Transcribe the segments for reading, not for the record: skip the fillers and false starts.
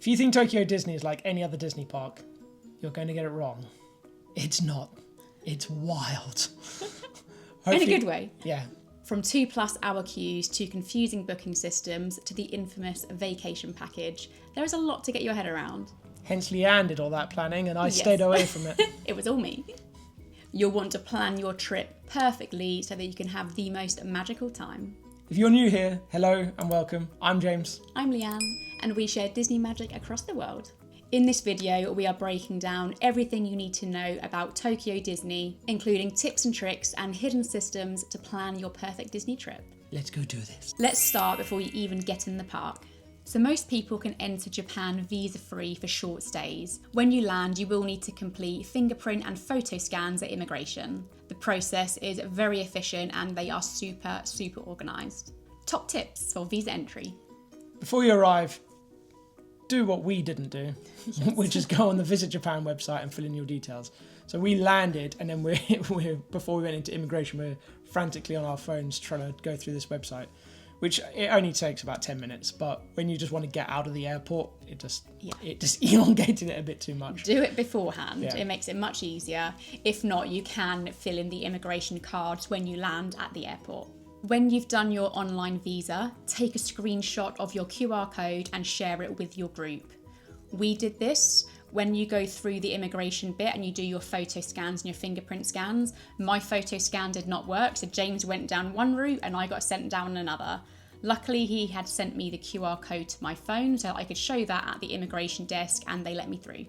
If you think Tokyo Disney is like any other Disney park, you're going to get it wrong. It's not. It's wild. In a good way. Yeah. From 2+ hour queues to confusing booking systems to the infamous vacation package, there is a lot to get your head around. Hence Leanne did all that planning and I stayed away from it. It was all me. You'll want to plan your trip perfectly so that you can have the most magical time. If you're new here, hello and welcome. I'm James. I'm Leanne, and we share Disney magic across the world. In this video, we are breaking down everything you need to know about Tokyo Disney, including tips and tricks and hidden systems to plan your perfect Disney trip. Let's go do this. Let's start before you even get in the park. So most people can enter Japan visa-free for short stays. When you land, you will need to complete fingerprint and photo scans at immigration. The process is very efficient and they are super organised. Top tips for visa entry. Before you arrive, do what we didn't do, which is go on the Visit Japan website and fill in your details. So we landed and then we're before we went into immigration, we're frantically on our phones trying to go through this website, which it only takes about 10 minutes. But when you just want to get out of the airport, it just elongated it a bit too much. Do it beforehand. Yeah. It makes it much easier. If not, you can fill in the immigration cards when you land at the airport. When you've done your online visa, take a screenshot of your QR code and share it with your group. We did this when you go through the immigration bit and you do your photo scans and your fingerprint scans. My photo scan did not work, so James went down one route and I got sent down another. Luckily, he had sent me the QR code to my phone so I could show that at the immigration desk and they let me through.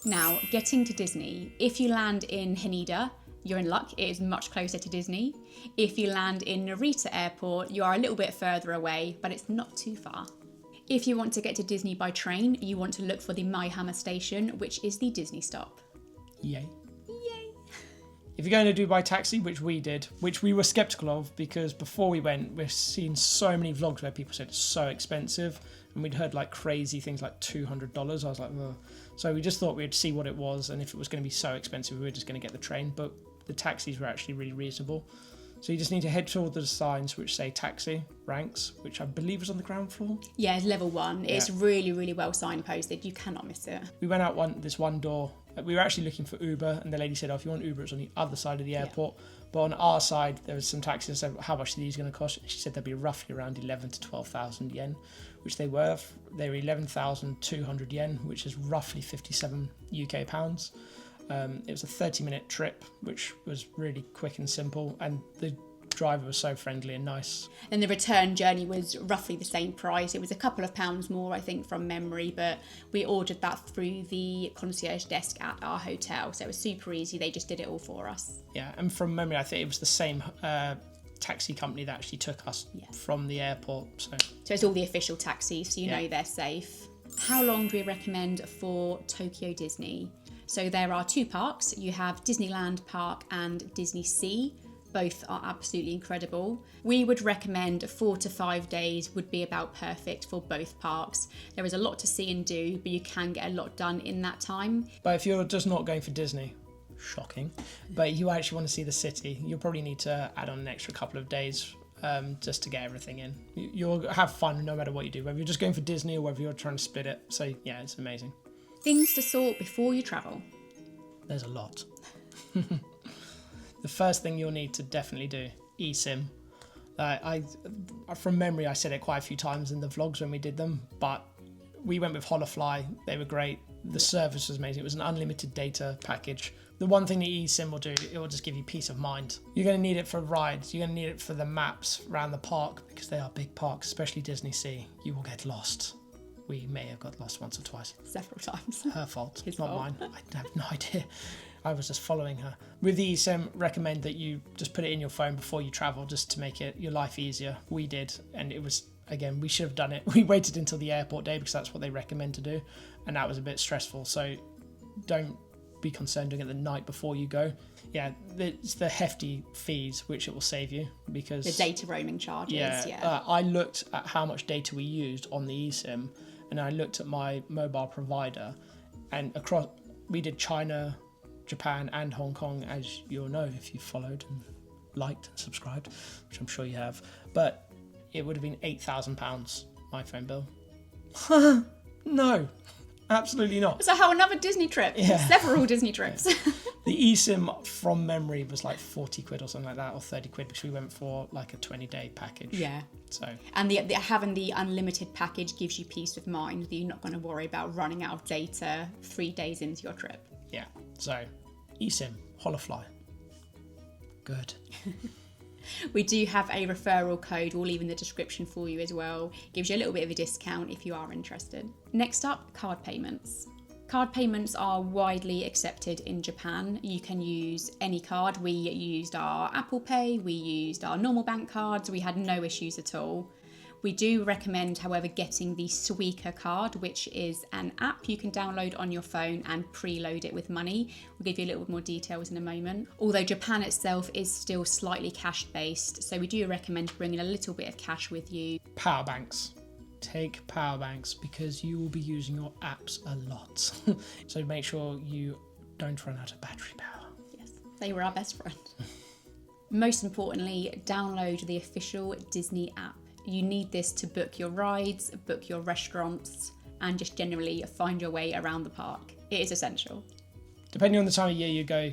Now, getting to Disney. If you land in Haneda, you're in luck, it is much closer to Disney. If you land in Narita Airport, you are a little bit further away, but it's not too far. If you want to get to Disney by train, you want to look for the Maihama station, which is the Disney stop. Yay. Yay! If you're going to do by taxi, which we did, which we were skeptical of because before we went, we've seen so many vlogs where people said it's so expensive and we'd heard like crazy things like $200. I was like, ugh. So we just thought we'd see what it was and if it was going to be so expensive, we were just going to get the train. But the taxis were actually really reasonable. So you just need to head toward the signs which say taxi ranks, which I believe is on the ground floor. Yeah, it's level 1. Yeah. It's really well signposted. You cannot miss it. We went out this one door. We were actually looking for Uber and the lady said, oh, if you want Uber, it's on the other side of the airport. Yeah. But on our side, there was some taxis that said, how much are these going to cost? She said they'd be roughly around 11 to 12,000 yen, which they were. They were 11,200 yen, which is roughly 57 UK pounds. It was a 30-minute trip, which was really quick and simple, and the driver was so friendly and nice. And the return journey was roughly the same price. It was a couple of pounds more, I think, from memory, but we ordered that through the concierge desk at our hotel, so it was super easy. They just did it all for us. Yeah, and from memory, I think it was the same taxi company that actually took us from the airport. So it's all the official taxis, so you know they're safe. How long do we recommend for Tokyo Disney? So there are 2 parks. You have Disneyland Park and DisneySea. Both are absolutely incredible. We would recommend 4 to 5 days would be about perfect for both parks. There is a lot to see and do, but you can get a lot done in that time. But if you're just not going for Disney, shocking, but you actually want to see the city, you'll probably need to add on an extra couple of days just to get everything in. You'll have fun no matter what you do, whether you're just going for Disney or whether you're trying to split it. So yeah, it's amazing. Things to sort before you travel. There's a lot. The first thing you'll need to definitely do, eSIM. From memory, I said it quite a few times in the vlogs when we did them, but we went with Holofly. They were great. The service was amazing. It was an unlimited data package. The one thing the eSIM will do, it will just give you peace of mind. You're going to need it for rides. You're going to need it for the maps around the park because they are big parks, especially DisneySea. You will get lost. We may have got lost once or twice. Several times. Her fault, it's not mine. I have no idea. I was just following her. With the eSIM, recommend that you just put it in your phone before you travel just to make your life easier. We did, and it was, again, we should have done it. We waited until the airport day because that's what they recommend to do, and that was a bit stressful. So don't be concerned doing it the night before you go. Yeah, it's the hefty fees which it will save you because... The data roaming charges, I looked at how much data we used on the eSIM, and I looked at my mobile provider, and we did China, Japan and Hong Kong, as you'll know if you've followed and liked and subscribed, which I'm sure you have, but it would have been £8,000 my phone bill. No, absolutely not. So how another Disney trip? Yeah. Several Disney trips. The eSIM from memory was like 40 quid or something like that, or 30 quid, because we went for like a 20-day package. Yeah. So. And having the unlimited package gives you peace of mind that you're not going to worry about running out of data 3 days into your trip. Yeah. So, eSIM, Holofly. Good. We do have a referral code we'll leave in the description for you as well. Gives you a little bit of a discount if you are interested. Next up, card payments. Card payments are widely accepted in Japan. You can use any card. We used our Apple Pay, we used our normal bank cards. We had no issues at all. We do recommend, however, getting the Suica card, which is an app you can download on your phone and preload it with money. We'll give you a little bit more details in a moment. Although Japan itself is still slightly cash-based, so we do recommend bringing a little bit of cash with you. Power banks. Take power banks, because you will be using your apps a lot. So make sure you don't run out of battery power. Yes, they were our best friend. Most importantly, download the official Disney app. You need this to book your rides, book your restaurants, and just generally find your way around the park. It is essential. Depending on the time of year you go,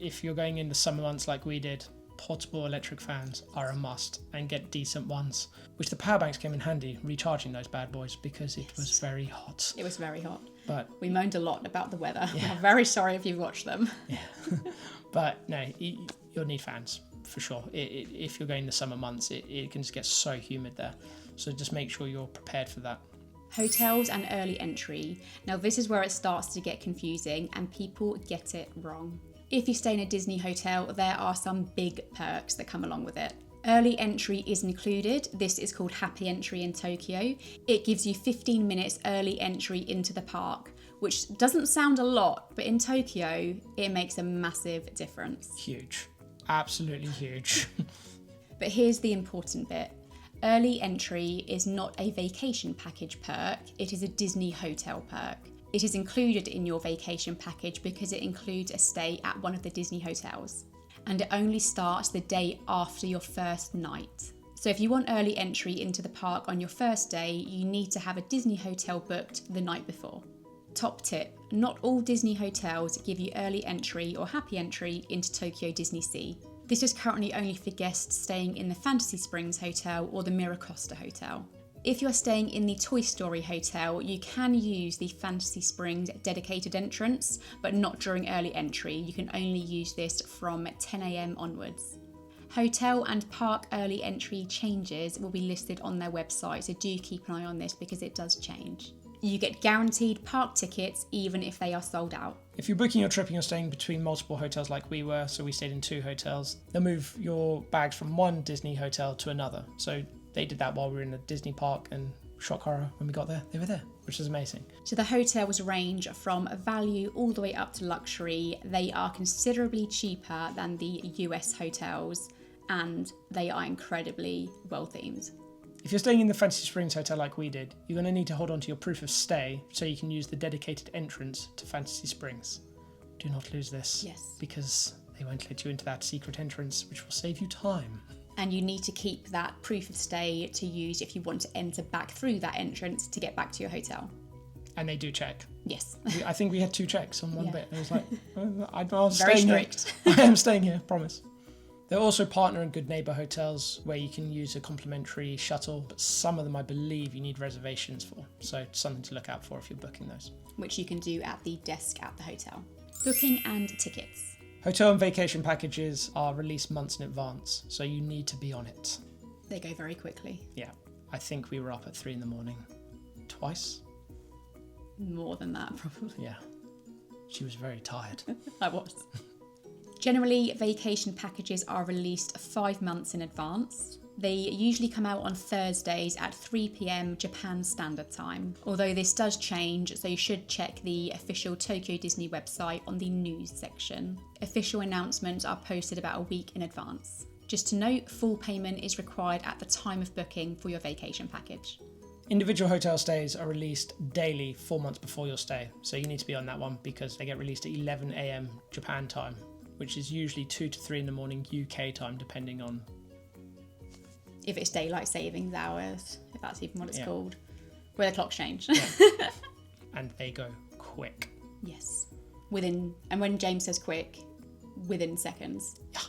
if you're going in the summer months like we did, portable electric fans are a must, and get decent ones. Which the power banks came in handy, recharging those bad boys, because it was very hot. It was very hot. But we moaned a lot about the weather. Yeah. I'm very sorry if you've watched them. Yeah. But no, you'll need fans for sure. If you're going the summer months, it can just get so humid there. So just make sure you're prepared for that. Hotels and early entry. Now this is where it starts to get confusing and people get it wrong. If you stay in a Disney hotel, there are some big perks that come along with it. Early entry is included. This is called Happy Entry in Tokyo. It gives you 15 minutes early entry into the park, which doesn't sound a lot, but in Tokyo, it makes a massive difference. Huge. Absolutely huge. But here's the important bit. Early entry is not a vacation package perk, it is a Disney hotel perk. It is included in your vacation package because it includes a stay at one of the Disney hotels. And it only starts the day after your first night. So if you want early entry into the park on your first day, you need to have a Disney hotel booked the night before. Top tip, not all Disney hotels give you early entry or happy entry into Tokyo DisneySea. This is currently only for guests staying in the Fantasy Springs Hotel or the Miracosta Hotel. If you're staying in the Toy Story Hotel, you can use the Fantasy Springs dedicated entrance, but not during early entry. You can only use this from 10 AM onwards. Hotel and park early entry changes will be listed on their website, so do keep an eye on this because it does change. You get guaranteed park tickets even if they are sold out. If you're booking your trip and you're staying between multiple hotels like we were, so we stayed in 2 hotels, they'll move your bags from one Disney hotel to another. So they did that while we were in the Disney park, and shock horror, when we got there, they were there, which is amazing. So the hotels range from value all the way up to luxury. They are considerably cheaper than the US hotels, and they are incredibly well themed. If you're staying in the Fantasy Springs Hotel like we did, you're going to need to hold on to your proof of stay so you can use the dedicated entrance to Fantasy Springs. Do not lose this. Yes. Because they won't let you into that secret entrance, which will save you time. And you need to keep that proof of stay to use if you want to enter back through that entrance to get back to your hotel. And they do check. Yes. I think we had 2 checks on one Yeah. bit. It was like, I'm Very staying strict. here. I am staying here, promise. There are also partner and good neighbour hotels where you can use a complimentary shuttle, but some of them I believe you need reservations for, so something to look out for if you're booking those. Which you can do at the desk at the hotel. Booking and tickets. Hotel and vacation packages are released months in advance, so you need to be on it. They go very quickly. Yeah, I think we were up at 3 a.m. twice. More than that, probably. Yeah, she was very tired. I was. Generally, vacation packages are released 5 months in advance. They usually come out on Thursdays at 3 PM Japan Standard Time, although this does change, so you should check the official Tokyo Disney website on the news section. Official announcements are posted about a week in advance. Just to note, full payment is required at the time of booking for your vacation package. Individual hotel stays are released daily 4 months before your stay, so you need to be on that one because they get released at 11 AM Japan time, which is usually 2 to 3 in the morning UK time, depending on... If it's daylight savings hours, if that's even what it's called. Where the clocks change. Yeah. And they go quick. Yes. And when James says quick, within seconds. Yeah.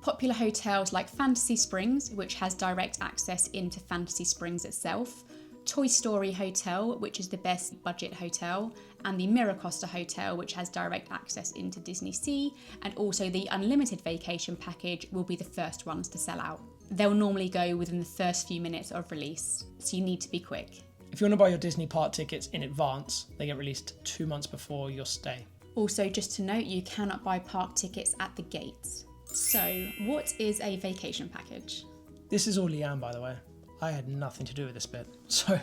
Popular hotels like Fantasy Springs, which has direct access into Fantasy Springs itself, Toy Story Hotel, which is the best budget hotel, and the Miracosta Hotel, which has direct access into DisneySea, and also the Unlimited Vacation Package will be the first ones to sell out. They'll normally go within the first few minutes of release, so you need to be quick. If you want to buy your Disney park tickets in advance, they get released 2 months before your stay. Also, just to note, you cannot buy park tickets at the gates. So, what is a vacation package? This is all Leanne, by the way. I had nothing to do with this bit. So,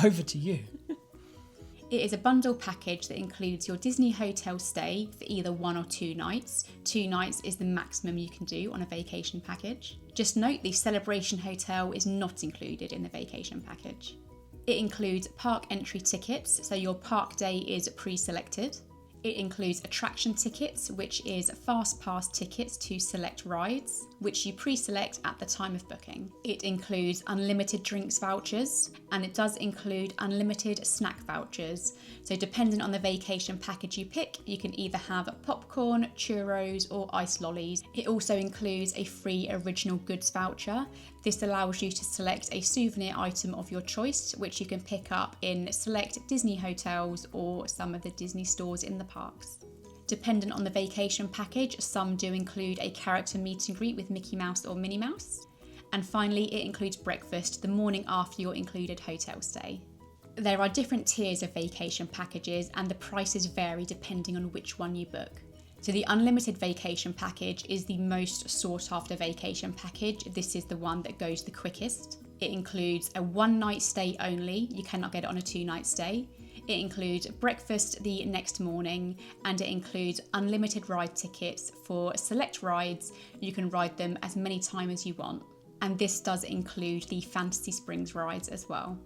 over to you. It is a bundle package that includes your Disney hotel stay for either 1 or 2 nights. 2 nights is the maximum you can do on a vacation package. Just note the Celebration Hotel is not included in the vacation package. It includes park entry tickets, so your park day is pre-selected. It includes attraction tickets, which is fast pass tickets to select rides, which you pre-select at the time of booking. It includes unlimited drinks vouchers, and it does include unlimited snack vouchers. So depending on the vacation package you pick, you can either have popcorn, churros, or ice lollies. It also includes a free original goods voucher. This allows you to select a souvenir item of your choice, which you can pick up in select Disney hotels or some of the Disney stores in the parks. Dependent on the vacation package, some do include a character meet and greet with Mickey Mouse or Minnie Mouse. And finally, it includes breakfast the morning after your included hotel stay. There are different tiers of vacation packages and the prices vary depending on which one you book. So the unlimited vacation package is the most sought after vacation package. This is the one that goes the quickest. It includes a 1-night stay only. You cannot get it on a 2-night stay. It includes breakfast the next morning, and it includes unlimited ride tickets for select rides. You can ride them as many times as you want. And this does include the Fantasy Springs rides as well.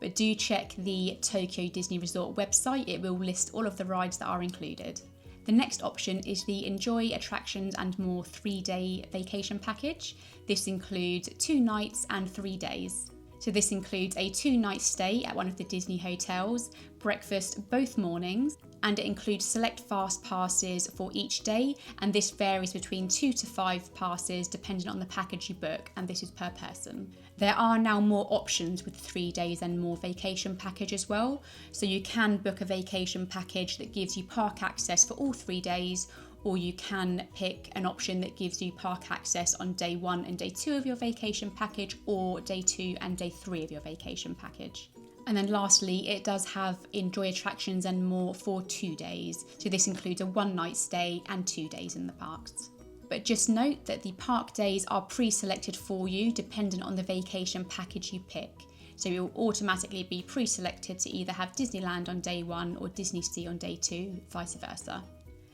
But do check the Tokyo Disney Resort website. It will list all of the rides that are included. The next option is the Enjoy Attractions and More 3-day vacation package. This includes 2 nights and 3 days. So this includes a 2-night stay at one of the Disney hotels, breakfast both mornings, and it includes select fast passes for each day, and this varies between 2 to 5 passes depending on the package you book, and this is per person. There are now more options with 3 days and more vacation package as well, so you can book a vacation package that gives you park access for all 3 days, or you can pick an option that gives you park access on day 1 and day 2 of your vacation package, or day 2 and day 3 of your vacation package. And then lastly, it does have Enjoy Attractions and More for 2 days. So this includes a 1-night stay and 2 days in the parks. But just note that the park days are pre-selected for you dependent on the vacation package you pick. So it will automatically be pre-selected to either have Disneyland on day 1 or DisneySea on day 2, vice versa.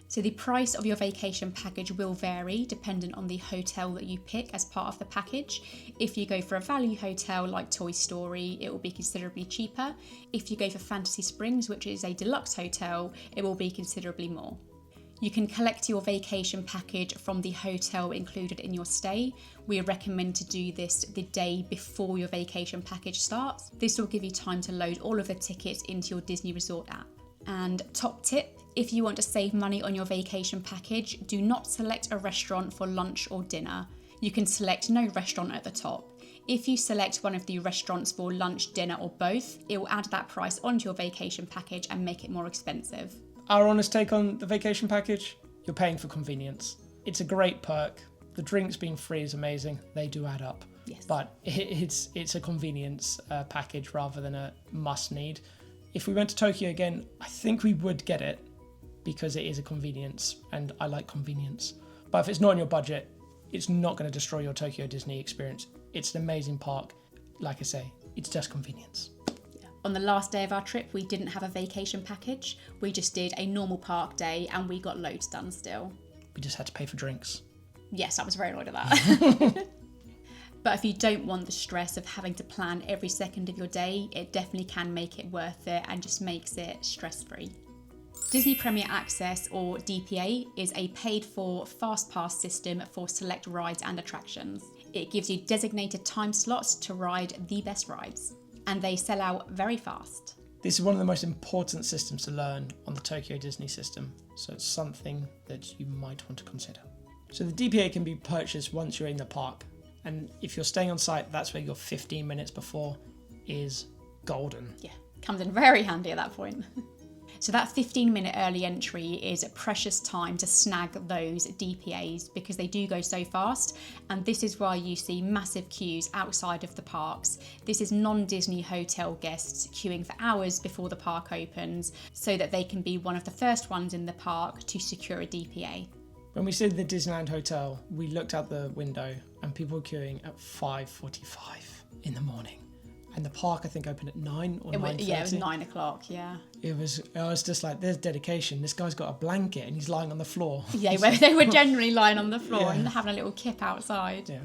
So the price of your vacation package will vary dependent on the hotel that you pick as part of the package. If you go for a value hotel like Toy Story, it will be considerably cheaper. If you go for Fantasy Springs, which is a deluxe hotel, it will be considerably more. You can collect your vacation package from the hotel included in your stay. We recommend to do this the day before your vacation package starts. This will give you time to load all of the tickets into your Disney Resort app. And top tip, if you want to save money on your vacation package, do not select a restaurant for lunch or dinner. You can select no restaurant at the top. If you select one of the restaurants for lunch, dinner, or both, it will add that price onto your vacation package and make it more expensive. Our honest take on the vacation package, you're paying for convenience. It's a great perk. The drinks being free is amazing. They do add up. Yes. But it's a convenience package rather than a must need. If we went to Tokyo again, I think we would get it because it is a convenience and I like convenience. But if it's not in your budget, it's not going to destroy your Tokyo Disney experience. It's an amazing park. Like I say, it's just convenience. On the last day of our trip, we didn't have a vacation package. We just did a normal park day and we got loads done still. We just had to pay for drinks. Yes, I was very annoyed at that. But if you don't want the stress of having to plan every second of your day, it definitely can make it worth it and just makes it stress-free. Disney Premier Access, or DPA, is a paid-for fast pass system for select rides and attractions. It gives you designated time slots to ride the best rides. and they sell out very fast. This is one of the most important systems to learn on the Tokyo Disney system, so it's something that you might want to consider. So the DPA can be purchased once you're in the park, and if you're staying on site, that's where your 15 minutes before is golden. Yeah, comes in very handy at that point. So that 15-minute early entry is a precious time to snag those DPAs because they do go so fast, and this is why you see massive queues outside of the parks. This is non-Disney hotel guests queuing for hours before the park opens so that they can be one of the first ones in the park to secure a DPA. When we stayed at the Disneyland Hotel, we looked out the window and people were queuing at 5:45 in the morning. And the park, I think, opened at 9 or 9:30. Yeah, it was 9 o'clock, yeah. I was just like, there's dedication. This guy's got a blanket and he's lying on the floor. Yeah, they were generally lying on the floor and having a little kip outside. Yeah.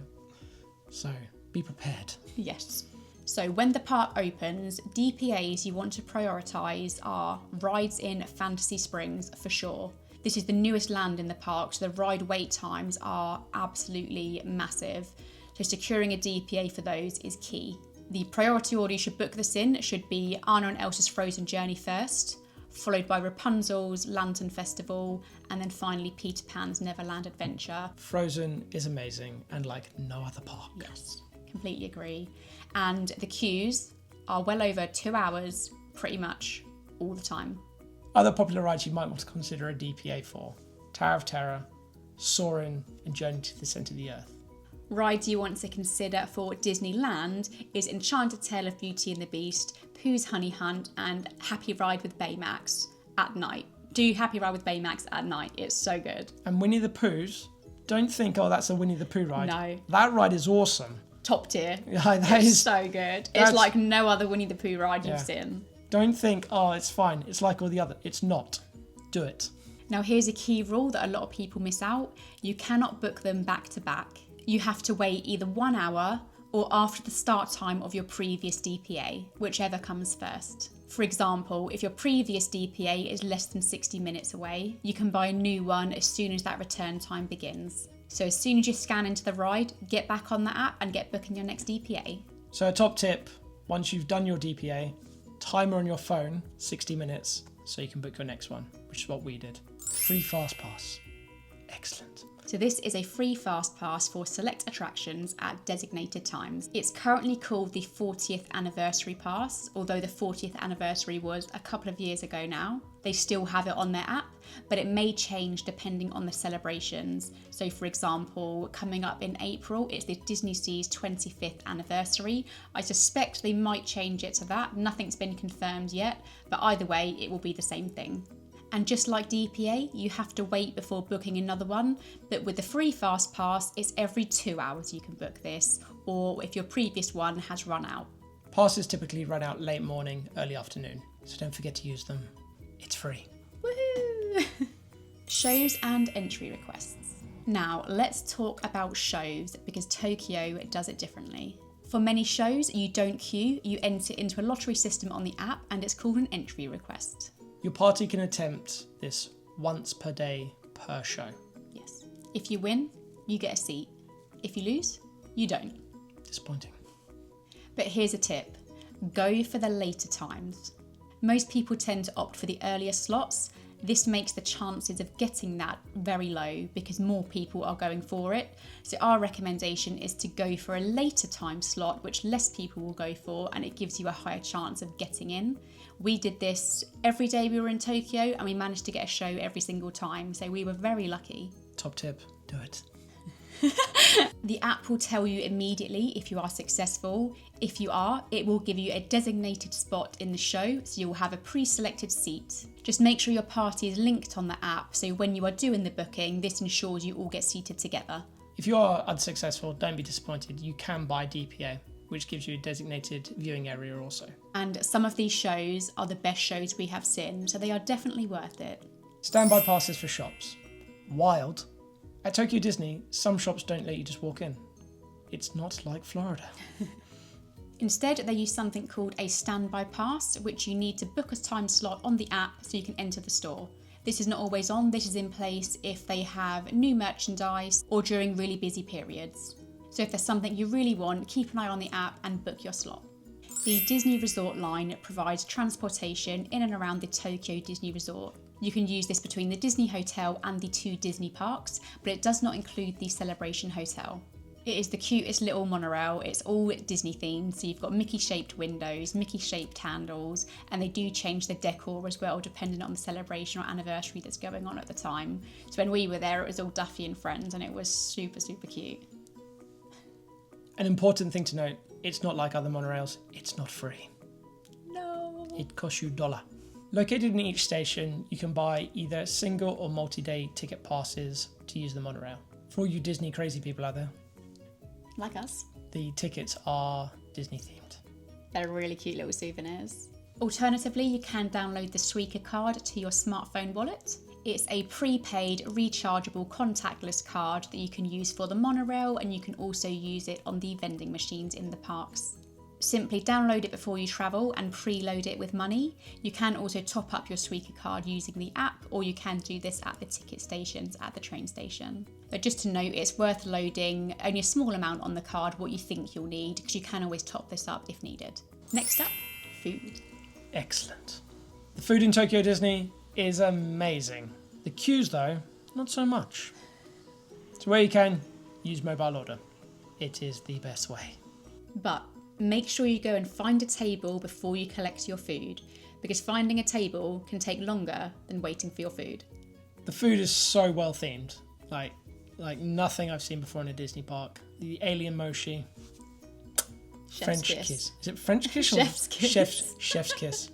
So, be prepared. Yes. So when the park opens, DPAs you want to prioritise are rides in Fantasy Springs for sure. This is the newest land in the park, so the ride wait times are absolutely massive. So securing a DPA for those is key. The priority order you should book this in should be Anna and Elsa's Frozen Journey first, followed by Rapunzel's Lantern Festival, and then finally Peter Pan's Neverland Adventure. Frozen is amazing and like no other park. Yes, completely agree. And the queues are well over 2 hours pretty much all the time. Other popular rides you might want to consider a DPA for: Tower of Terror, Soarin', and Journey to the Centre of the Earth. Rides you want to consider for Disneyland is Enchanted Tale of Beauty and the Beast, Pooh's Honey Hunt, and Happy Ride with Baymax at night. Do Happy Ride with Baymax at night, it's so good. And Winnie the Pooh's, don't think, oh, that's a Winnie the Pooh ride. No. That ride is awesome. Top tier. Yeah, It's so good. It's like no other Winnie the Pooh ride you've seen. Don't think, oh, it's fine. It's like all the other. It's not. Do it. Now here's a key rule that a lot of people miss out. You cannot book them back to back. You have to wait either 1 hour or after the start time of your previous DPA, whichever comes first. For example, if your previous DPA is less than 60 minutes away, you can buy a new one as soon as that return time begins. So as soon as you scan into the ride, get back on the app and get booking your next DPA. So a top tip, once you've done your DPA, timer on your phone, 60 minutes, so you can book your next one, which is what we did. Free Fast Pass. Excellent. So this is a free fast pass for select attractions at designated times. It's currently called the 40th Anniversary Pass, although the 40th anniversary was a couple of years ago now. They still have it on their app, but it may change depending on the celebrations. So for example, coming up in April, it's the DisneySea's 25th anniversary. I suspect they might change it to that. Nothing's been confirmed yet, but either way, it will be the same thing. And just like DPA, you have to wait before booking another one, but with the free fast pass, it's every 2 hours you can book this, or if your previous one has run out. Passes typically run out late morning, early afternoon, so don't forget to use them. It's free. Woohoo! Shows and entry requests. Now, let's talk about shows, because Tokyo does it differently. For many shows, you don't queue, you enter into a lottery system on the app, and it's called an entry request. Your party can attempt this once per day per show. Yes. If you win, you get a seat. If you lose, you don't. Disappointing. But here's a tip. Go for the later times. Most people tend to opt for the earlier slots. This makes the chances of getting that very low because more people are going for it. So our recommendation is to go for a later time slot, which less people will go for, and it gives you a higher chance of getting in. We did this every day we were in Tokyo and we managed to get a show every single time. So we were very lucky. Top tip, do it. The app will tell you immediately if you are successful. If you are, it will give you a designated spot in the show, so you'll have a pre-selected seat. Just make sure your party is linked on the app, so when you are doing the booking, this ensures you all get seated together. If you are unsuccessful, don't be disappointed. You can buy DPA, which gives you a designated viewing area also. And some of these shows are the best shows we have seen, so they are definitely worth it. Standby passes for shops. Wild. At Tokyo Disney, some shops don't let you just walk in. It's not like Florida. Instead, they use something called a standby pass, which you need to book a time slot on the app so you can enter the store. This is not always on, this is in place if they have new merchandise or during really busy periods. So if there's something you really want, keep an eye on the app and book your slot. The Disney Resort line provides transportation in and around the Tokyo Disney Resort. You can use this between the Disney Hotel and the 2 Disney parks, but it does not include the Celebration Hotel. It is the cutest little monorail. It's all Disney themed, so you've got Mickey-shaped windows, Mickey-shaped handles, and they do change the decor as well, depending on the celebration or anniversary that's going on at the time. So when we were there, it was all Duffy and Friends, and it was super, super cute. An important thing to note, it's not like other monorails, it's not free. No. It costs you $1. Located in each station, you can buy either single or multi-day ticket passes to use the monorail. For all you Disney crazy people out there, Like us. the tickets are Disney themed. They're really cute little souvenirs. Alternatively, you can download the Suica card to your smartphone wallet. It's a prepaid, rechargeable, contactless card that you can use for the monorail, and you can also use it on the vending machines in the parks. Simply download it before you travel and preload it with money. You can also top up your Suica card using the app, or you can do this at the ticket stations at the train station. But just to note, it's worth loading only a small amount on the card, what you think you'll need, because you can always top this up if needed. Next up, food. Excellent. The food in Tokyo Disney is amazing. The queues though, not so much. So where you can, use mobile order. It is the best way. But make sure you go and find a table before you collect your food, because finding a table can take longer than waiting for your food. The food is so well themed, like nothing I've seen before in a Disney park. The alien mochi, Chef's French kiss. kiss. Is it French kiss or Chef's kiss. Chef's kiss?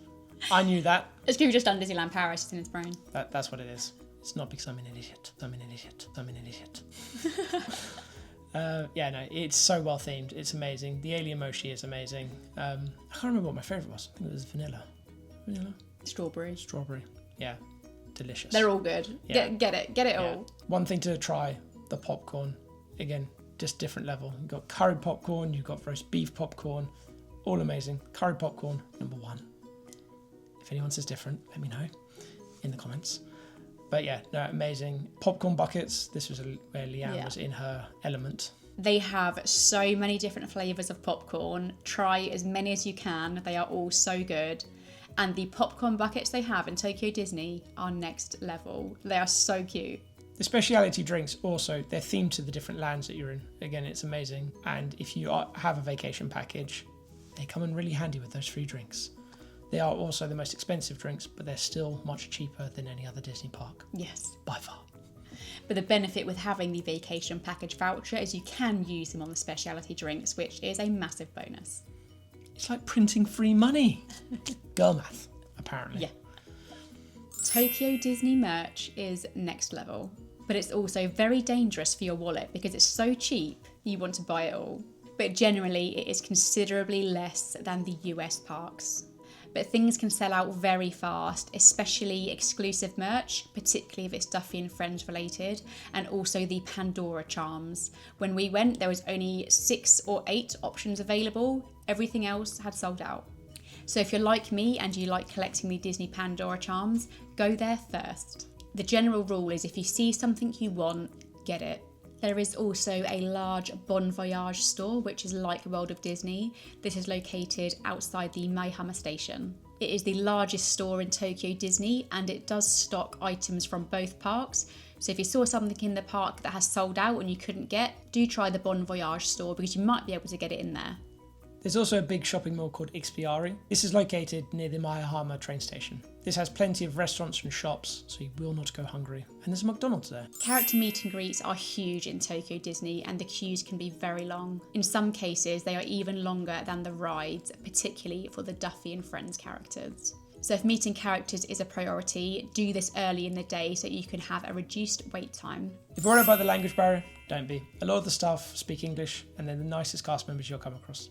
I knew that. It's because we've just done Disneyland Paris, it's in his brain. That's what it is. It's not because I'm an idiot. I'm an idiot. I'm an idiot. Yeah, no, it's so well themed. It's amazing. The alien mochi is amazing. I can't remember what my favourite was. I think it was vanilla. Strawberry. Yeah, delicious. They're all good. Yeah. Get it all. One thing to try, the popcorn. Again, just different level. You've got curried popcorn, you've got roast beef popcorn. All amazing. Curried popcorn, number 1. If anyone says different, let me know in the comments. But yeah, no, amazing. Popcorn buckets. This was where Leanne was in her element. They have so many different flavours of popcorn. Try as many as you can. They are all so good. And the popcorn buckets they have in Tokyo Disney are next level. They are so cute. The speciality drinks also, they're themed to the different lands that you're in. Again, it's amazing. And if you have a vacation package, they come in really handy with those free drinks. They are also the most expensive drinks, but they're still much cheaper than any other Disney park. Yes. By far. But the benefit with having the vacation package voucher is you can use them on the speciality drinks, which is a massive bonus. It's like printing free money. Girl math, apparently. Yeah. Tokyo Disney merch is next level, but it's also very dangerous for your wallet because it's so cheap, you want to buy it all. But generally, it is considerably less than the US parks. But things can sell out very fast, especially exclusive merch, particularly if it's Duffy and Friends related, and also the Pandora charms. When we went, there was only 6 or 8 options available. Everything else had sold out. So if you're like me and you like collecting the Disney Pandora charms, go there first. The general rule is if you see something you want, get it. There is also a large Bon Voyage store, which is like World of Disney. This is located outside the Maihama station. It is the largest store in Tokyo Disney, and it does stock items from both parks. So if you saw something in the park that has sold out and you couldn't get, do try the Bon Voyage store because you might be able to get it in there. There's also a big shopping mall called Ikspiari. This is located near the Maihama train station. This has plenty of restaurants and shops, so you will not go hungry. And there's a McDonald's there. Character meet and greets are huge in Tokyo Disney, and the queues can be very long. In some cases, they are even longer than the rides, particularly for the Duffy and Friends characters. So if meeting characters is a priority, do this early in the day so you can have a reduced wait time. If you're worried about the language barrier, don't be. A lot of the staff speak English, and they're the nicest cast members you'll come across.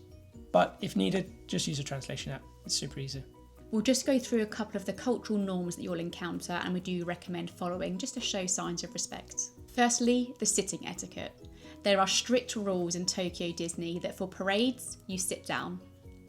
But if needed, just use a translation app. It's super easy. We'll just go through a couple of the cultural norms that you'll encounter, and we do recommend following just to show signs of respect. Firstly, the sitting etiquette. There are strict rules in Tokyo Disney that for parades, you sit down.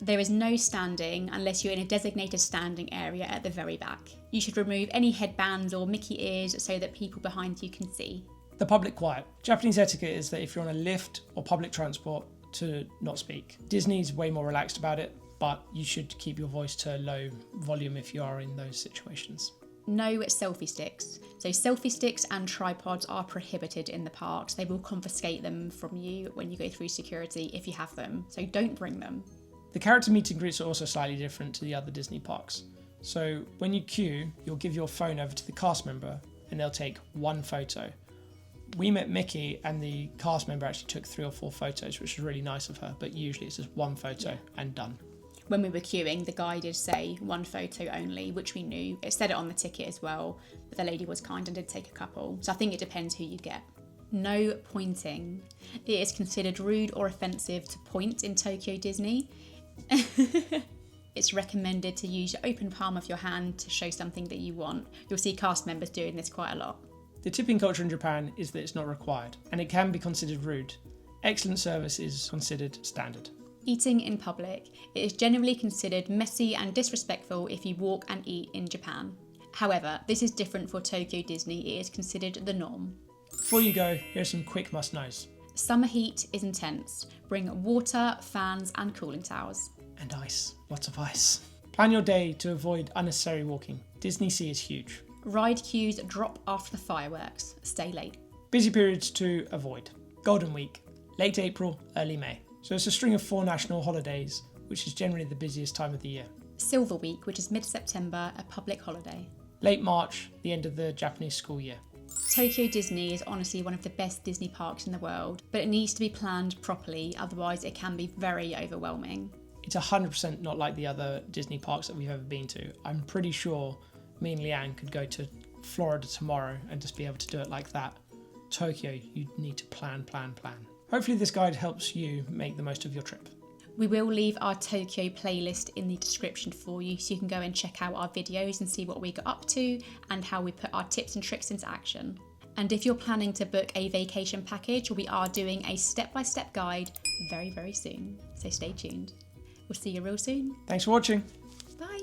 There is no standing unless you're in a designated standing area at the very back. You should remove any headbands or Mickey ears so that people behind you can see. The public quiet. Japanese etiquette is that if you're on a lift or public transport, to not speak. Disney's way more relaxed about it, but you should keep your voice to a low volume if you are in those situations. No selfie sticks. So selfie sticks and tripods are prohibited in the parks. They will confiscate them from you when you go through security if you have them. So don't bring them. The character meet and greets are also slightly different to the other Disney parks. So when you queue, you'll give your phone over to the cast member and they'll take one photo. We met Mickey and the cast member actually took 3 or 4 photos, which was really nice of her, but usually it's just one photo and done. When we were queuing, the guy did say one photo only, which we knew. It said it on the ticket as well, but the lady was kind and did take a couple. So I think it depends who you get. No pointing. It is considered rude or offensive to point in Tokyo Disney. It's recommended to use your open palm of your hand to show something that you want. You'll see cast members doing this quite a lot. The tipping culture in Japan is that it's not required, and it can be considered rude. Excellent service is considered standard. Eating in public. It is generally considered messy and disrespectful if you walk and eat in Japan. However, this is different for Tokyo Disney. It is considered the norm. Before you go, here are some quick must-knows. Summer heat is intense. Bring water, fans and cooling towels. And ice. Lots of ice. Plan your day to avoid unnecessary walking. DisneySea is huge. Ride queues drop after the fireworks. Stay late. Busy periods to avoid. Golden Week. Late April, early May. So it's a string of 4 national holidays, which is generally the busiest time of the year. Silver Week, which is mid-September, a public holiday. Late March, the end of the Japanese school year. Tokyo Disney is honestly one of the best Disney parks in the world, but it needs to be planned properly, otherwise it can be very overwhelming. It's 100% not like the other Disney parks that we've ever been to. I'm pretty sure me and Leanne could go to Florida tomorrow and just be able to do it like that. Tokyo, you need to plan. Hopefully this guide helps you make the most of your trip. We will leave our Tokyo playlist in the description for you so you can go and check out our videos and see what we got up to and how we put our tips and tricks into action. And if you're planning to book a vacation package, we are doing a step-by-step guide very soon. So stay tuned. We'll see you real soon. Thanks for watching. Bye.